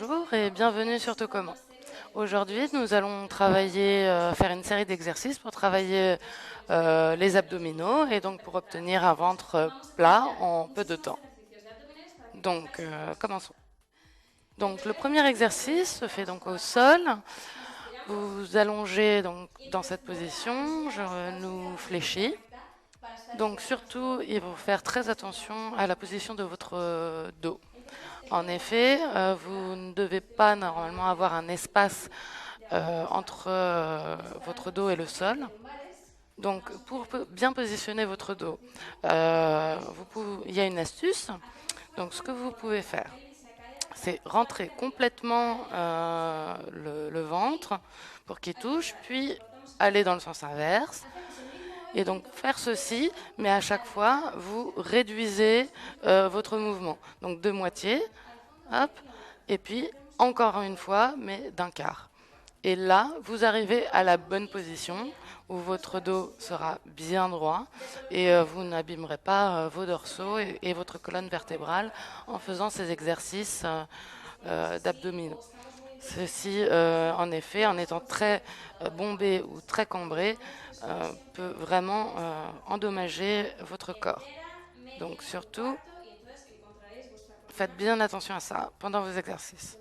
Bonjour et bienvenue sur Tocoman. Aujourd'hui, nous allons faire une série d'exercices pour travailler les abdominaux et donc pour obtenir un ventre plat en peu de temps. Donc, commençons. Donc, le premier exercice se fait donc au sol. Vous vous allongez donc dans cette position, genou fléchi. Donc, surtout, il faut faire très attention à la position de votre dos. En effet, vous ne devez pas normalement avoir un espace entre votre dos et le sol. Donc, pour bien positionner votre dos, il y a une astuce. Donc, ce que vous pouvez faire, c'est rentrer complètement le ventre pour qu'il touche, puis aller dans le sens inverse. Et donc, faire ceci, mais à chaque fois, vous réduisez votre mouvement. Donc, de moitié, hop, et puis encore une fois, mais d'un quart. Et là, vous arrivez à la bonne position où votre dos sera bien droit et vous n'abîmerez pas vos dorsaux et votre colonne vertébrale en faisant ces exercices d'abdominaux. Ceci, en effet, en étant très bombé ou très cambré, peut vraiment endommager votre corps. Donc surtout, faites bien attention à ça pendant vos exercices.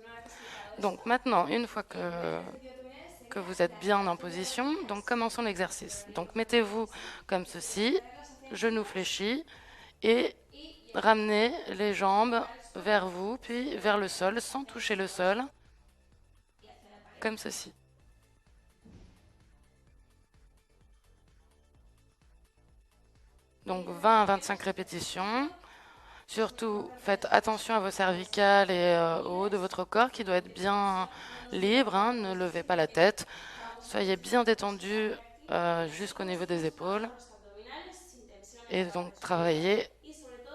Donc maintenant, une fois que vous êtes bien en position, donc commençons l'exercice. Donc mettez-vous comme ceci, genoux fléchis, et ramenez les jambes vers vous, puis vers le sol, sans toucher le sol, comme ceci. Donc 20 à 25 répétitions. Surtout, faites attention à vos cervicales et au haut de votre corps qui doit être bien libre, hein, ne levez pas la tête. Soyez bien détendu jusqu'au niveau des épaules. Et donc travaillez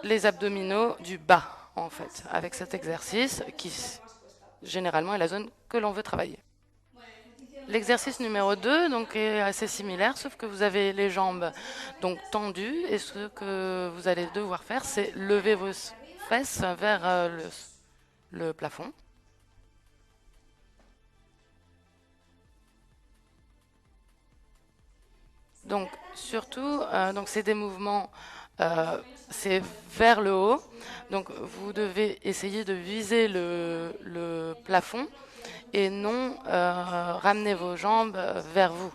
les abdominaux du bas, en fait, avec cet exercice qui, généralement, est la zone que l'on veut travailler. L'exercice numéro 2 donc, est assez similaire, sauf que vous avez les jambes donc, tendues, et ce que vous allez devoir faire, c'est lever vos fesses vers le plafond. Donc, surtout, donc c'est des mouvements, euh, c'est vers le haut. Donc, vous devez essayer de viser le plafond et non ramener vos jambes vers vous,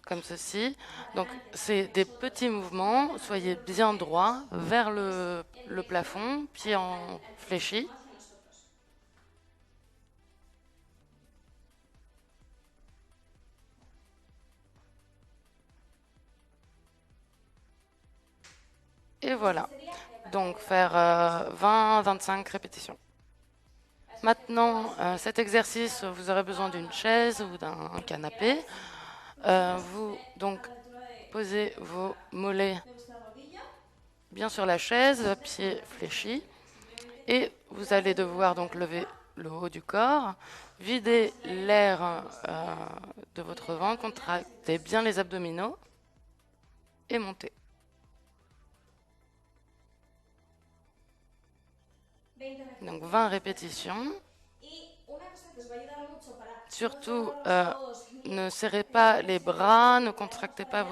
comme ceci. Donc, c'est des petits mouvements. Soyez bien droit vers le plafond, pied en fléchi. Et voilà. Donc, faire 20-25 répétitions. Maintenant, cet exercice, vous aurez besoin d'une chaise ou d'un canapé. Vous donc posez vos mollets bien sur la chaise, pieds fléchis, et vous allez devoir donc lever le haut du corps, vider l'air de votre ventre, contractez bien les abdominaux et montez. Donc 20 répétitions. Surtout, ne serrez pas les bras, ne contractez pas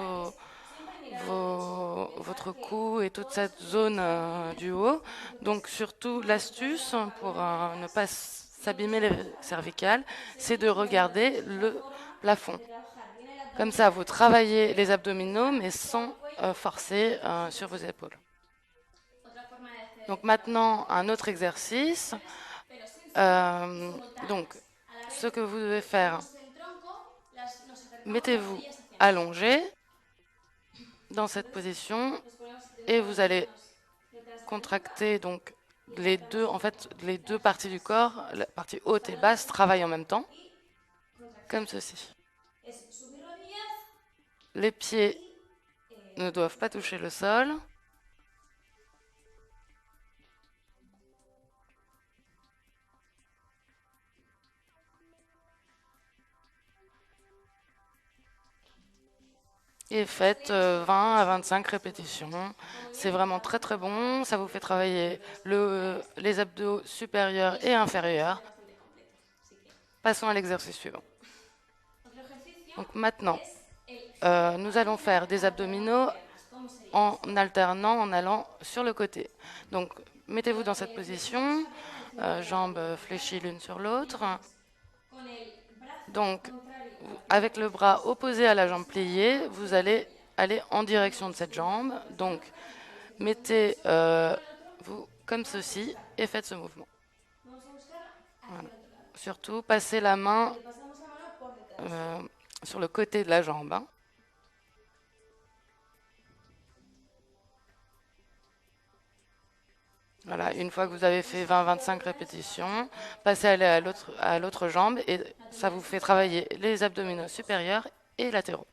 votre cou et toute cette zone du haut. Donc surtout, l'astuce pour ne pas s'abîmer les cervicales, c'est de regarder le plafond. Comme ça, vous travaillez les abdominaux, mais sans forcer sur vos épaules. Donc maintenant, un autre exercice. Euh, donc, ce que vous devez faire, mettez-vous allongé dans cette position et vous allez contracter donc les deux parties du corps, la partie haute et basse travaillent en même temps, comme ceci. Les pieds ne doivent pas toucher le sol. et faites 20 à 25 répétitions. C'est vraiment très très bon. Ça vous fait travailler les abdos supérieurs et inférieurs. Passons à l'exercice suivant. Donc maintenant, nous allons faire des abdominaux en alternant, en allant sur le côté. Donc, mettez-vous dans cette position, jambes fléchies l'une sur l'autre. Donc, avec le bras opposé à la jambe pliée, vous allez aller en direction de cette jambe. Donc, mettez-vous comme ceci et faites ce mouvement. Voilà. Surtout, passez la main sur le côté de la jambe. Hein. Voilà, une fois que vous avez fait 20-25 répétitions, passez à l'autre jambe et ça vous fait travailler les abdominaux supérieurs et latéraux.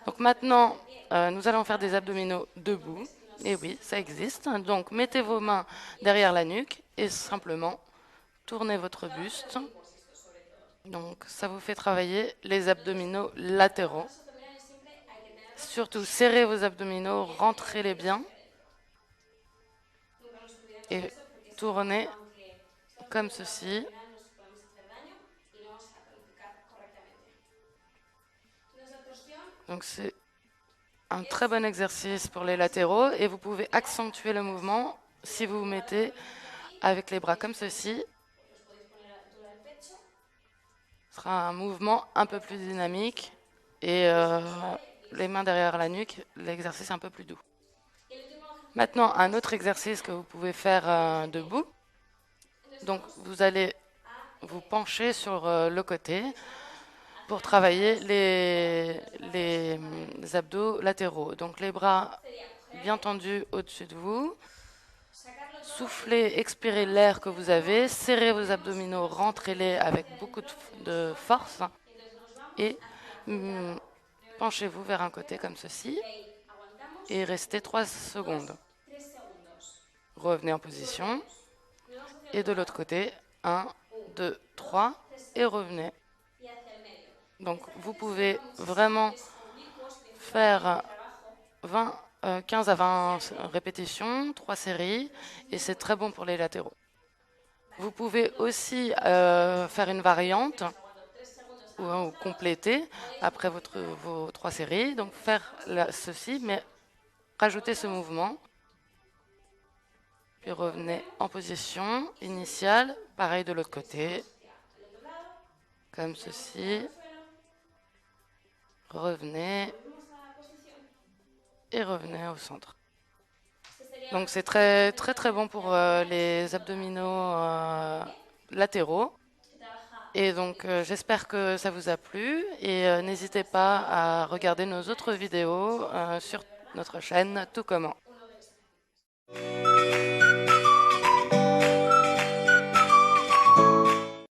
Donc maintenant, nous allons faire des abdominaux debout. Et oui, ça existe. Donc mettez vos mains derrière la nuque et simplement tournez votre buste. Donc ça vous fait travailler les abdominaux latéraux. Surtout, serrez vos abdominaux, rentrez-les bien. Et tournez comme ceci. Donc c'est un très bon exercice pour les latéraux et vous pouvez accentuer le mouvement si vous vous mettez avec les bras comme ceci. Ce sera un mouvement un peu plus dynamique et les mains derrière la nuque, l'exercice un peu plus doux. Maintenant, un autre exercice que vous pouvez faire debout. Donc vous allez vous pencher sur le côté pour travailler les abdos latéraux. Donc les bras bien tendus au-dessus de vous. Soufflez, expirez l'air que vous avez. Serrez vos abdominaux, rentrez-les avec beaucoup de force. Et penchez-vous vers un côté comme ceci. Et restez 3 secondes. Revenez en position. Et de l'autre côté, 1, 2, 3. Et revenez. Donc vous pouvez vraiment faire 15 à 20 répétitions, 3 séries, et c'est très bon pour les latéraux. Vous pouvez aussi faire une variante ou compléter après vos 3 séries. Donc faire ceci, mais rajouter ce mouvement. Puis revenez en position initiale, pareil de l'autre côté, comme ceci. Revenez et revenez au centre. Donc c'est très très très bon pour les abdominaux latéraux. Et donc j'espère que ça vous a plu et n'hésitez pas à regarder nos autres vidéos sur notre chaîne Tout Comment.